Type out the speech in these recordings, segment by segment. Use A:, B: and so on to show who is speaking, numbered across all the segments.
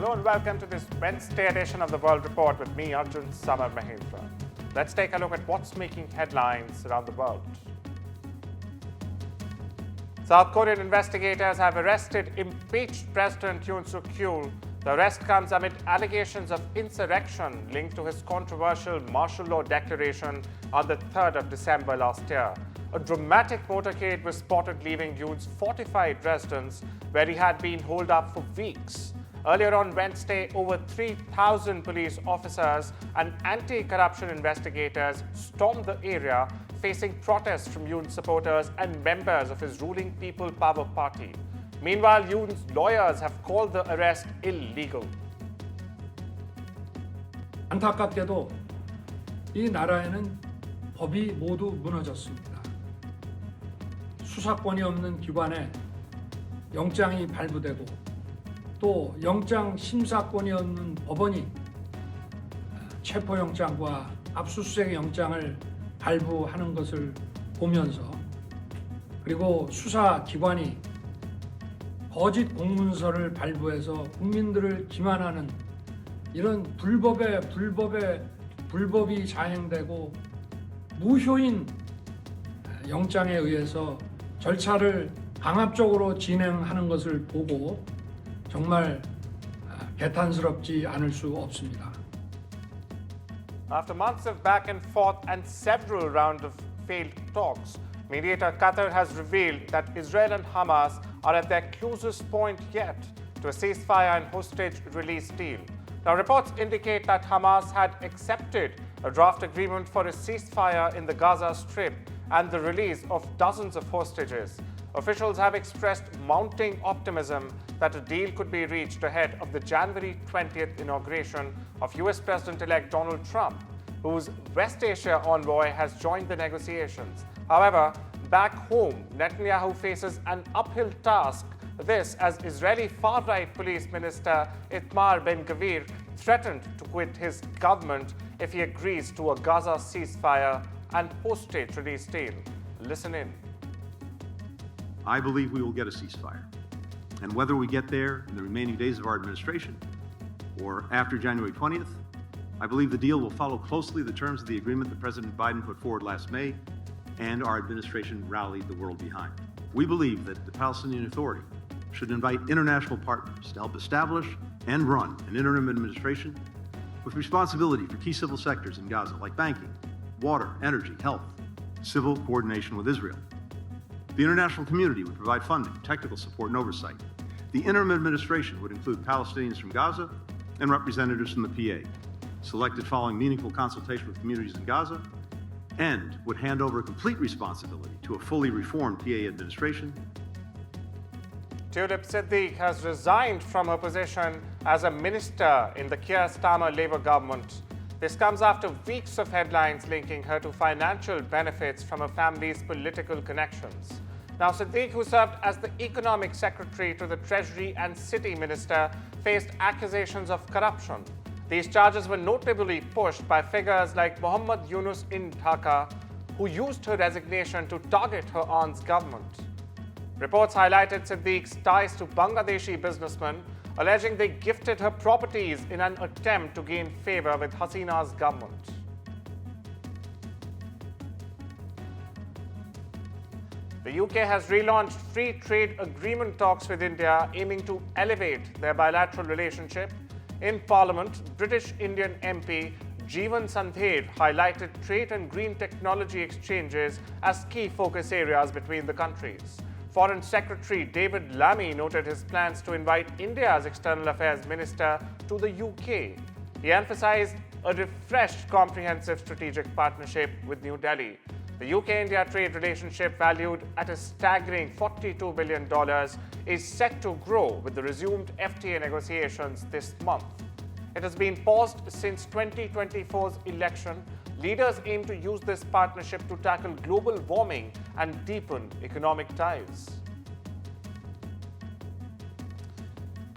A: Hello and welcome to this Wednesday edition of the World Report with me, Arjun, Mahendran. Let's take a look at what's making headlines around the world. South Korean investigators have arrested impeached President Yoon Suk-yeol. The arrest comes amid allegations of insurrection linked to his controversial martial law declaration on the 3rd of December last year. A dramatic motorcade was spotted leaving Yoon's fortified residence, where he had been holed up for weeks. Earlier on Wednesday, over 3,000 police officers and anti-corruption investigators stormed the area, facing protests from Yoon's supporters and members of his ruling People Power Party. Meanwhile, Yoon's lawyers have called the arrest illegal.
B: 안타깝게도 이 나라에는 법이 모두 무너졌습니다. 수사권이 없는 기관에 영장이 발부되고 또 영장 심사권이 없는 법원이 체포영장과 압수수색 영장을 발부하는 것을 보면서, 그리고 수사기관이 거짓 공문서를 발부해서 국민들을 기만하는 이런 불법이 자행되고 무효인 영장에 의해서 절차를 강압적으로 진행하는 것을 보고 정말 개탄스럽지 않을 수 없습니다.
A: After months of back and forth and several rounds of failed talks, mediator Qatar has revealed that Israel and Hamas are at their closest point yet to a ceasefire and hostage release deal. Now, reports indicate that Hamas had accepted a draft agreement for a ceasefire in the Gaza Strip and the release of dozens of hostages. Officials have expressed mounting optimism that a deal could be reached ahead of the January 20th inauguration of US President-elect Donald Trump, whose West Asia envoy has joined the negotiations. However, back home, Netanyahu faces an uphill task. This as Israeli far-right police minister Itamar Ben-Gvir threatened to quit his government if he agrees to a Gaza ceasefire and hostage release deal. Listen in.
C: I believe we will get a ceasefire. And whether we get there in the remaining days of our administration or after January 20th, I believe the deal will follow closely the terms of the agreement that President Biden put forward last May and our administration rallied the world behind. We believe that the Palestinian Authority should invite international partners to help establish and run an interim administration with responsibility for key civil sectors in Gaza like banking, water, energy, health, civil coordination with Israel. The international community would provide funding, technical support, and oversight. The interim administration would include Palestinians from Gaza and representatives from the PA, selected following meaningful consultation with communities in Gaza, and would hand over complete responsibility to a fully reformed PA administration.
A: Tulip Siddique has resigned from her position as a minister in the Keir Starmer Labour government. This comes after weeks of headlines linking her to financial benefits from her family's political connections. Now, Siddique, who served as the economic secretary to the Treasury and City minister, faced accusations of corruption. These charges were notably pushed by figures like Mohammad Yunus in Dhaka, who used her resignation to target her aunt's government. Reports highlighted Siddique's ties to Bangladeshi businessmen, alleging they gifted her properties in an attempt to gain favor with Hasina's government. The UK has relaunched free trade agreement talks with India, aiming to elevate their bilateral relationship. In Parliament, British Indian MP Jeevan Sandher highlighted trade and green technology exchanges as key focus areas between the countries. Foreign Secretary David Lammy noted his plans to invite India's External Affairs Minister to the UK. He emphasized a refreshed comprehensive strategic partnership with New Delhi. The UK-India trade relationship, valued at a staggering $42 billion, is set to grow with the resumed FTA negotiations this month. It has been paused since 2024's election. Leaders aim to use this partnership to tackle global warming and deepen economic ties.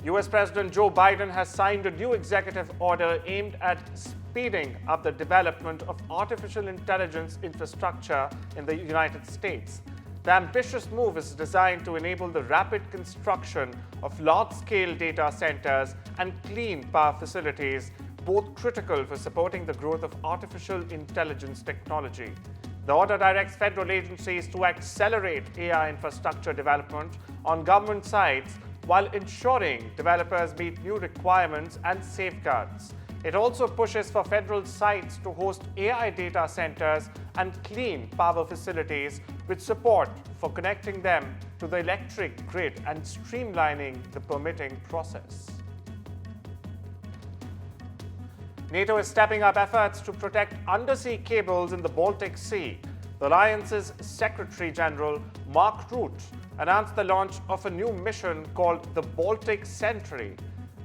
A: US President Joe Biden has signed a new executive order aimed at speeding up the development of artificial intelligence infrastructure in the United States. The ambitious move is designed to enable the rapid construction of large-scale data centers and clean power facilities, both critical for supporting the growth of artificial intelligence technology. The order directs federal agencies to accelerate AI infrastructure development on government sites while ensuring developers meet new requirements and safeguards. It also pushes for federal sites to host AI data centers and clean power facilities with support for connecting them to the electric grid and streamlining the permitting process. NATO is stepping up efforts to protect undersea cables in the Baltic Sea. The alliance's Secretary General, Mark Rutte, announced the launch of a new mission called the Baltic Sentry.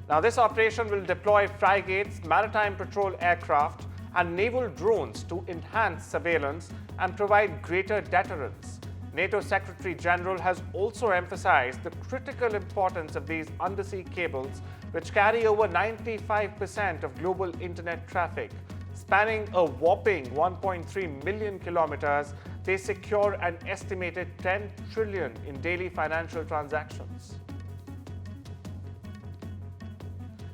A: Now, this operation will deploy frigates, maritime patrol aircraft, and naval drones to enhance surveillance and provide greater deterrence. NATO Secretary General has also emphasized the critical importance of these undersea cables, which carry over 95% of global internet traffic. Spanning a whopping 1.3 million kilometers, they secure an estimated 10 trillion in daily financial transactions.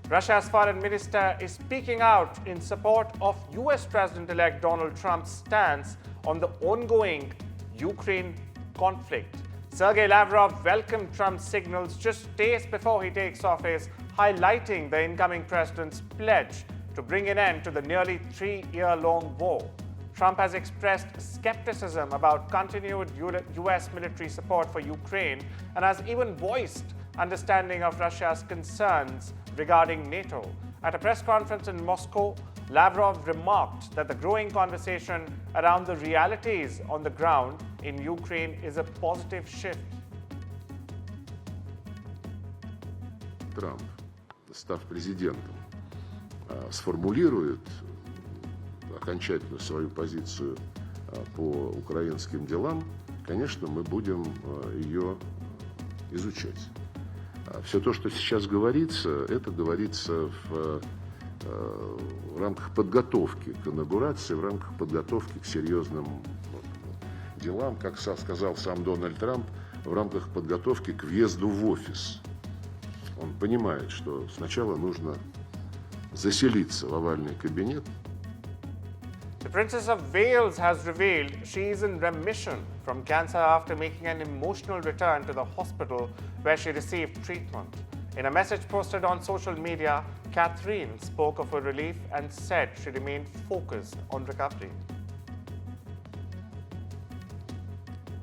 A: Russia's foreign minister is speaking out in support of US President-elect Donald Trump's stance on the ongoing Ukraine conflict. Sergei Lavrov welcomed Trump's signals just days before he takes office, highlighting the incoming president's pledge to bring an end to the nearly 3-year-long war. Trump has expressed skepticism about continued US military support for Ukraine and has even voiced understanding of Russia's concerns regarding NATO. At a press conference in Moscow, Lavrov remarked that the growing conversation around the realities on the ground in Ukraine is a positive shift.
D: Трамп, став президентом, сформулирует окончательно свою позицию по украинским делам, конечно, мы будем ее изучать. Все то, что сейчас говорится, это говорится в рамках подготовки к инаугурации, в рамках подготовки к серьезным делам, как сказал сам Дональд Трамп, в рамках подготовки к въезду в офис. Он понимает, что сначала нужно заселиться в овальный кабинет.
A: The Princess of Wales has revealed she is in remission from cancer after making an emotional return to the hospital where she received treatment. In a message posted on social media, Catherine spoke of her relief and said she remained focused on recovery.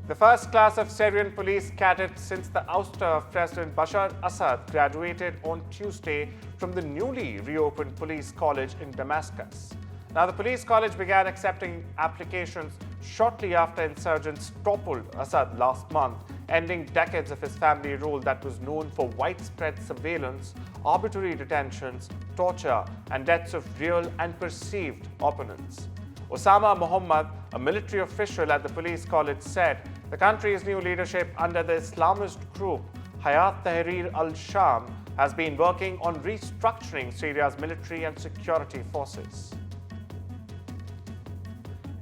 A: The first class of Syrian police cadets since the ouster of President Bashar Assad graduated on Tuesday from the newly reopened police college in Damascus. Now, the police college began accepting applications shortly after insurgents toppled Assad last month, ending decades of his family rule that was known for widespread surveillance, arbitrary detentions, torture, and deaths of real and perceived opponents. Osama Mohammad, a military official at the police college, said the country's new leadership under the Islamist group Hayat Tahrir al-Sham has been working on restructuring Syria's military and security forces.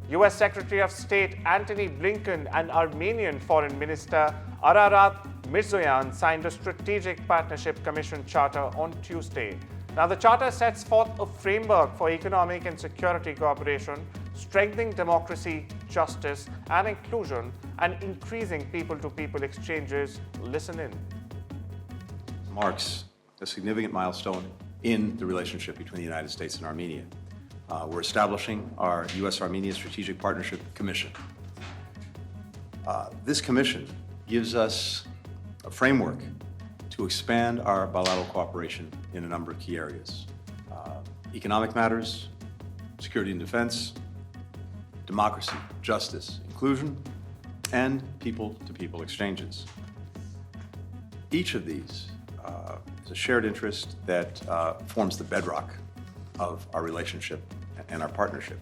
A: US Secretary of State Antony Blinken and Armenian Foreign Minister Ararat Mirzoyan signed a Strategic Partnership Commission charter on Tuesday. Now, the charter sets forth a framework for economic and security cooperation, strengthening democracy, justice, and inclusion, and increasing people-to-people exchanges. Listen in.
E: Marks a significant milestone in the relationship between the United States and Armenia. We're establishing our U.S.-Armenia Strategic Partnership Commission. This commission gives us a framework to expand our bilateral cooperation in a number of key areas. Economic matters, security and defense, democracy, justice, inclusion, and people-to-people exchanges. Each of these is a shared interest that forms the bedrock of our relationship and our partnership.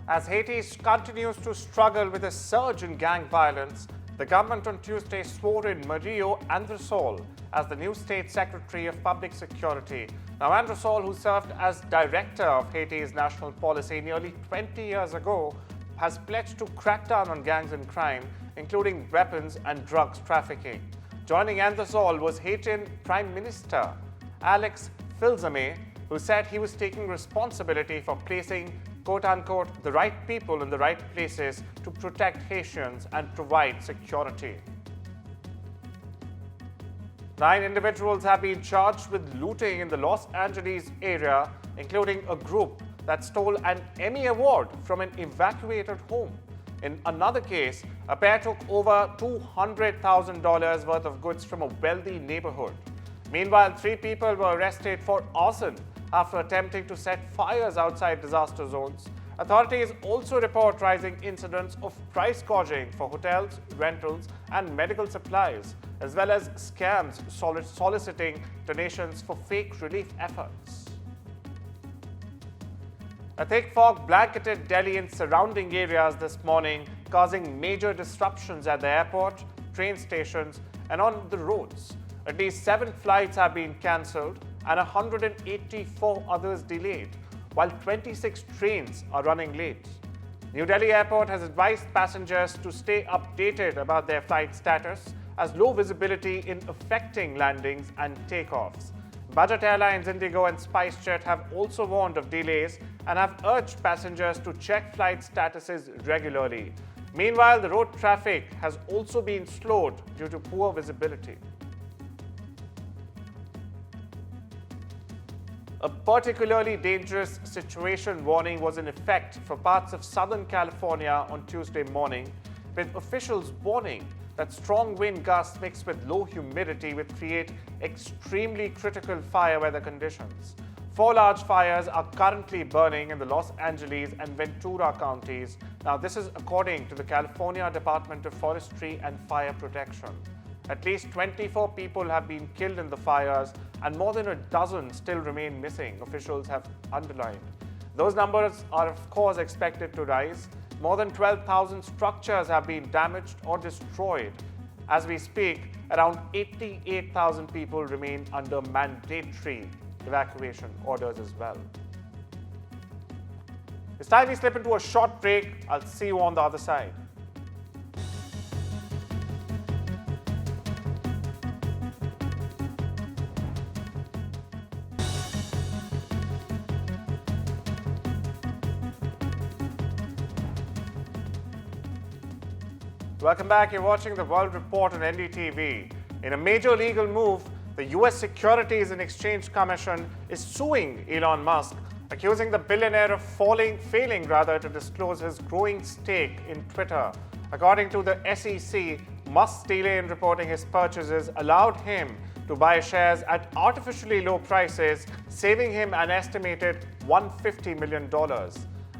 A: As Haiti continues to struggle with a surge in gang violence, the government on Tuesday swore in Mario Andresol as the new State Secretary of Public Security. Now, Andresol, who served as director of Haiti's national policy nearly 20 years ago, has pledged to crack down on gangs and crime, including weapons and drugs trafficking. Joining in this all was Haitian Prime Minister Alex Filzame, who said he was taking responsibility for placing, quote-unquote, the right people in the right places to protect Haitians and provide security. 9 individuals have been charged with looting in the Los Angeles area, including a group that stole an Emmy Award from an evacuated home. In another case, a pair took over $200,000 worth of goods from a wealthy neighborhood. Meanwhile, 3 people were arrested for arson after attempting to set fires outside disaster zones. Authorities also report rising incidents of price gouging for hotels, rentals, and medical supplies, as well as scams soliciting donations for fake relief efforts. A thick fog blanketed Delhi and surrounding areas this morning, causing major disruptions at the airport, train stations, and on the roads. At least 7 flights have been cancelled and 184 others delayed, while 26 trains are running late. New Delhi Airport has advised passengers to stay updated about their flight status, as low visibility in affecting landings and takeoffs. Budget airlines Indigo and SpiceJet have also warned of delays and have urged passengers to check flight statuses regularly. Meanwhile, the road traffic has also been slowed due to poor visibility. A particularly dangerous situation warning was in effect for parts of Southern California on Tuesday morning, with officials warning that strong wind gusts mixed with low humidity would create extremely critical fire weather conditions. 4 large fires are currently burning in the Los Angeles and Ventura counties. Now, this is according to the California Department of Forestry and Fire Protection. At least 24 people have been killed in the fires, and more than a dozen still remain missing, officials have underlined. Those numbers are, of course, expected to rise. More than 12,000 structures have been damaged or destroyed. As we speak, around 88,000 people remain under mandatory evacuation orders as well. It's time we slip into a short break. I'll see you on the other side. Welcome back. You're watching The World Report on NDTV. In a major legal move, the US Securities and Exchange Commission is suing Elon Musk, accusing the billionaire of failing to disclose his growing stake in Twitter. According to the SEC, Musk's delay in reporting his purchases allowed him to buy shares at artificially low prices, saving him an estimated $150 million.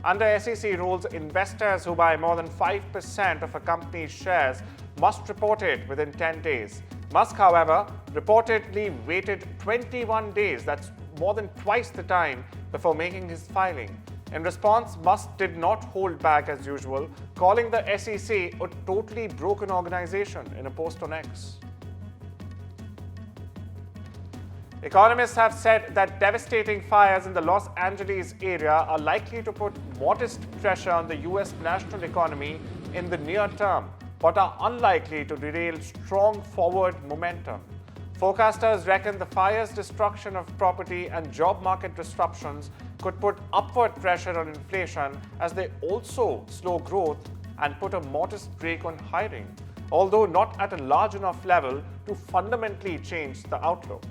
A: Under SEC rules, investors who buy more than 5% of a company's shares must report it within 10 days. Musk, however, reportedly waited 21 days, that's more than twice the time, before making his filing. In response, Musk did not hold back as usual, calling the SEC a totally broken organization in a post on X. Economists have said that devastating fires in the Los Angeles area are likely to put modest pressure on the US national economy in the near term, but are unlikely to derail strong forward momentum. Forecasters reckon the fire's destruction of property and job market disruptions could put upward pressure on inflation, as they also slow growth and put a modest brake on hiring, although not at a large enough level to fundamentally change the outlook.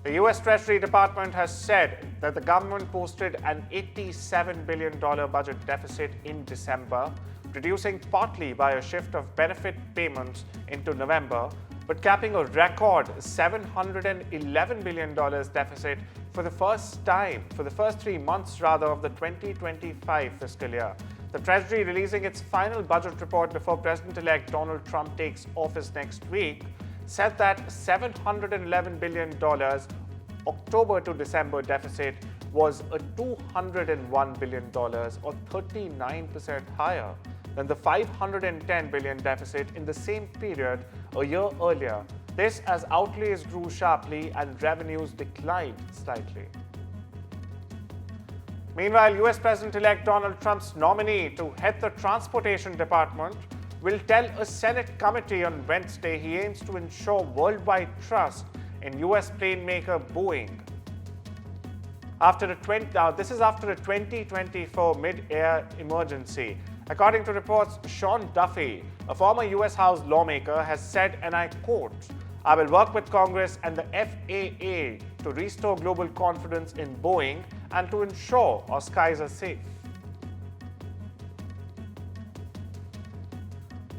A: The US Treasury Department has said that the government posted an $87 billion budget deficit in December, reducing partly by a shift of benefit payments into November, but capping a record $711 billion deficit for the first 3 months of the 2025 fiscal year. The Treasury, releasing its final budget report before President-elect Donald Trump takes office next week, said that $711 billion October to December deficit was a $201 billion, or 39% higher than the $510 billion deficit in the same period a year earlier. This as outlays grew sharply and revenues declined slightly. Meanwhile, US President-elect Donald Trump's nominee to head the Transportation Department will tell a Senate committee on Wednesday he aims to ensure worldwide trust in US plane maker Boeing. This is after a 2024 mid-air emergency. According to reports, Sean Duffy, a former US House lawmaker, has said, and I quote, "I will work with Congress and the FAA to restore global confidence in Boeing and to ensure our skies are safe."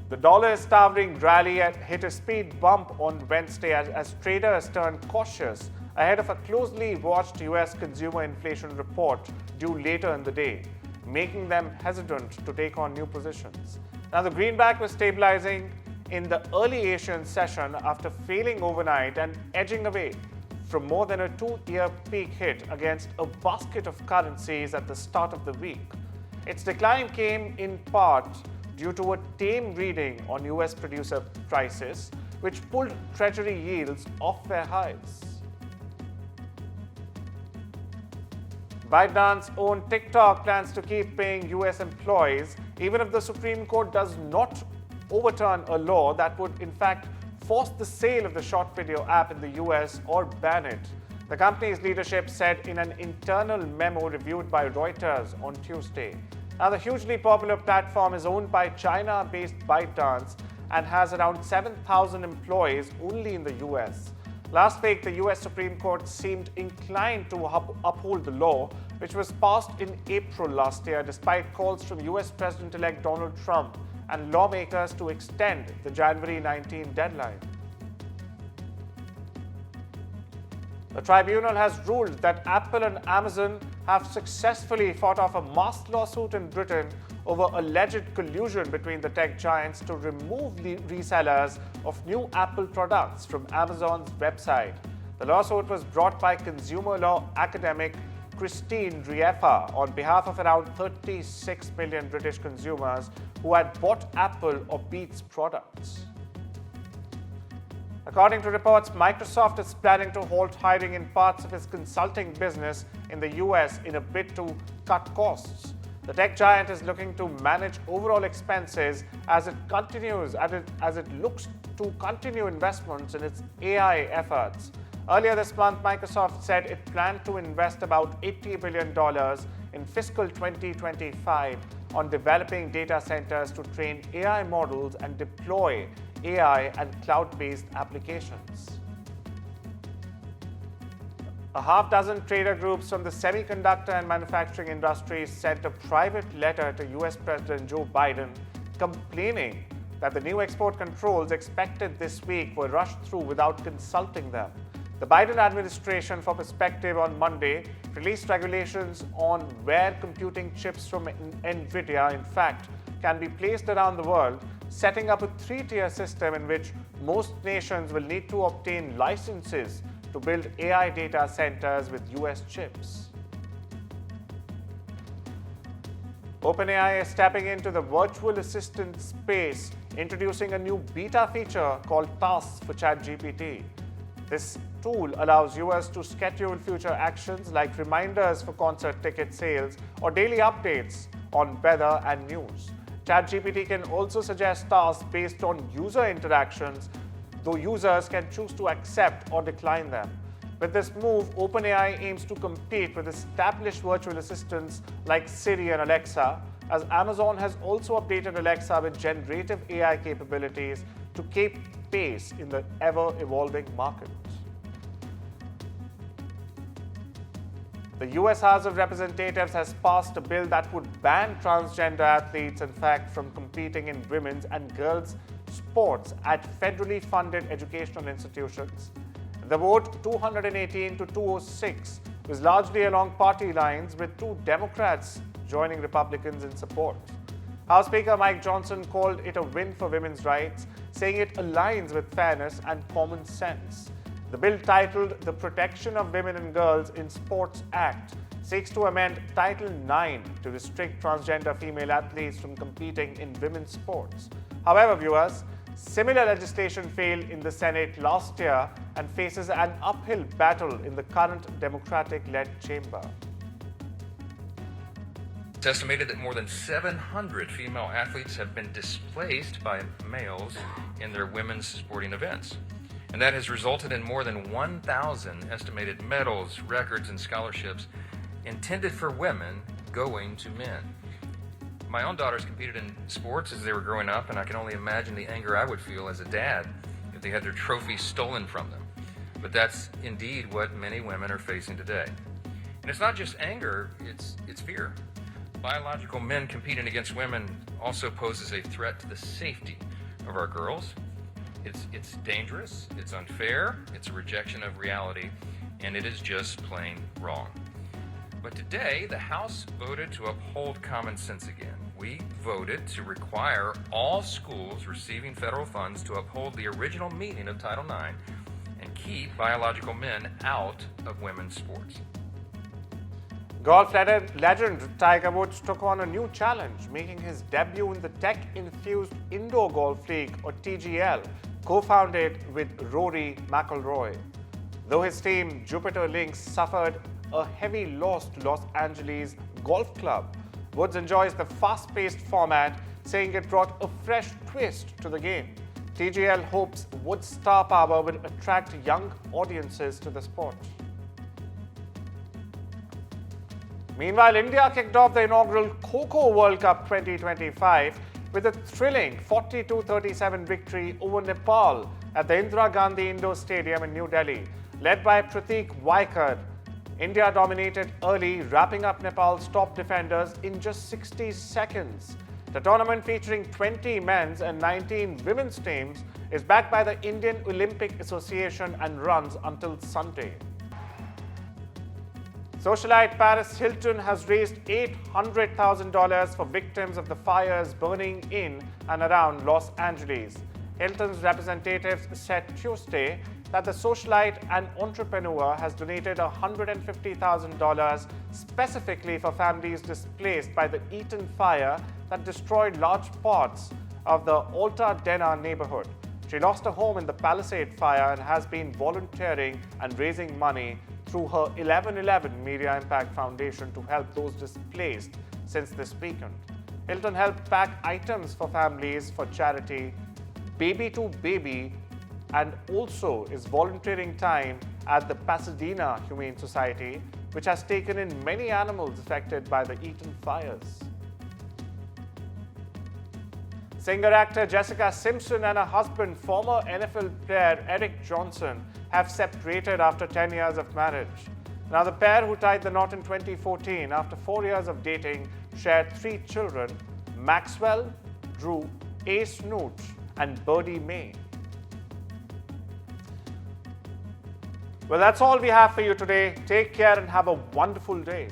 A: The dollar's towering rally hit a speed bump on Wednesday as traders turned cautious ahead of a closely watched US consumer inflation report due later in the day, making them hesitant to take on new positions. Now, the greenback was stabilizing in the early Asian session after failing overnight and edging away from more than a 2-year peak hit against a basket of currencies at the start of the week. Its decline came in part due to a tame reading on US producer prices, which pulled Treasury yields off their highs. ByteDance's own TikTok plans to keep paying US employees even if the Supreme Court does not overturn a law that would in fact force the sale of the short video app in the US or ban it. The company's leadership said in an internal memo reviewed by Reuters on Tuesday. Now, the hugely popular platform is owned by China-based ByteDance and has around 7,000 employees only in the US. Last week, the US Supreme Court seemed inclined to uphold the law, which was passed in April last year, despite calls from US President-elect Donald Trump and lawmakers to extend the January 19 deadline. The tribunal has ruled that Apple and Amazon have successfully fought off a mass lawsuit in Britain over alleged collusion between the tech giants to remove the resellers of new Apple products from Amazon's website. The lawsuit was brought by consumer law academic Christine Riefa on behalf of around 36 million British consumers who had bought Apple or Beats products. According to reports, Microsoft is planning to halt hiring in parts of its consulting business in the US in a bid to cut costs. The tech giant is looking to manage overall expenses as it looks to continue investments in its AI efforts. Earlier this month, Microsoft said it planned to invest about $80 billion in fiscal 2025 on developing data centers to train AI models and deploy AI and cloud-based applications. A half-dozen trader groups from the semiconductor and manufacturing industries sent a private letter to US President Joe Biden complaining that the new export controls expected this week were rushed through without consulting them. The Biden administration, for perspective, on Monday released regulations on where computing chips from NVIDIA, in fact, can be placed around the world, setting up a 3-tier system in which most nations will need to obtain licenses to build AI data centers with US chips. OpenAI is stepping into the virtual assistant space, introducing a new beta feature called Tasks for ChatGPT. This tool allows users to schedule future actions like reminders for concert ticket sales or daily updates on weather and news. ChatGPT can also suggest tasks based on user interactions, though users can choose to accept or decline them. With this move, OpenAI aims to compete with established virtual assistants like Siri and Alexa, as Amazon has also updated Alexa with generative AI capabilities to keep pace in the ever-evolving market. The US House of Representatives has passed a bill that would ban transgender athletes, in fact, from competing in women's and girls' sports at federally funded educational institutions. The vote, 218 to 206, was largely along party lines, with 2 Democrats joining Republicans in support. House Speaker Mike Johnson called it a win for women's rights, saying it aligns with fairness and common sense. The bill, titled the Protection of Women and Girls in Sports Act, seeks to amend Title IX to restrict transgender female athletes from competing in women's sports. However, viewers, similar legislation failed in the Senate last year and faces an uphill battle in the current Democratic-led chamber.
F: It's estimated that more than 700 female athletes have been displaced by males in their women's sporting events. And that has resulted in more than 1,000 estimated medals, records, and scholarships intended for women going to men. My own daughters competed in sports as they were growing up, and I can only imagine the anger I would feel as a dad if they had their trophies stolen from them. But that's indeed what many women are facing today. And it's not just anger, it's fear. Biological men competing against women also poses a threat to the safety of our girls. It's dangerous, it's unfair, it's a rejection of reality, and it is just plain wrong. But today, the House voted to uphold common sense again. We voted to require all schools receiving federal funds to uphold the original meaning of Title IX and keep biological men out of women's sports.
A: Golf legend Tiger Woods took on a new challenge, making his debut in the tech-infused Indoor Golf League, or TGL, co-founded with Rory McIlroy. Though his team, Jupiter Links, suffered a heavy loss to Los Angeles Golf Club, Woods enjoys the fast-paced format, saying it brought a fresh twist to the game. TGL hopes Woods' star power will attract young audiences to the sport. Meanwhile, India kicked off the inaugural Kho-Kho World Cup 2025 with a thrilling 42-37 victory over Nepal at the Indira Gandhi Indoor Stadium in New Delhi. Led by Pratik Vaikar, India dominated early, wrapping up Nepal's top defenders in just 60 seconds. The tournament, featuring 20 men's and 19 women's teams, is backed by the Indian Olympic Association and runs until Sunday. Socialite Paris Hilton has raised $800,000 for victims of the fires burning in and around Los Angeles. Hilton's representatives said Tuesday that the socialite and entrepreneur has donated $150,000 specifically for families displaced by the Eaton fire that destroyed large parts of the Altadena neighborhood. She lost her home in the Palisade fire and has been volunteering and raising money through her 1111 Media Impact Foundation to help those displaced since this weekend. Hilton helped pack items for families for charity Baby to Baby, and also is volunteering time at the Pasadena Humane Society, which has taken in many animals affected by the Eaton fires. Singer-actor Jessica Simpson and her husband, former NFL player Eric Johnson, have separated after 10 years of marriage. Now, the pair, who tied the knot in 2014 after 4 years of dating, shared 3 children: Maxwell, Drew, Ace Nooch, and Birdie May. Well, that's all we have for you today. Take care and have a wonderful day.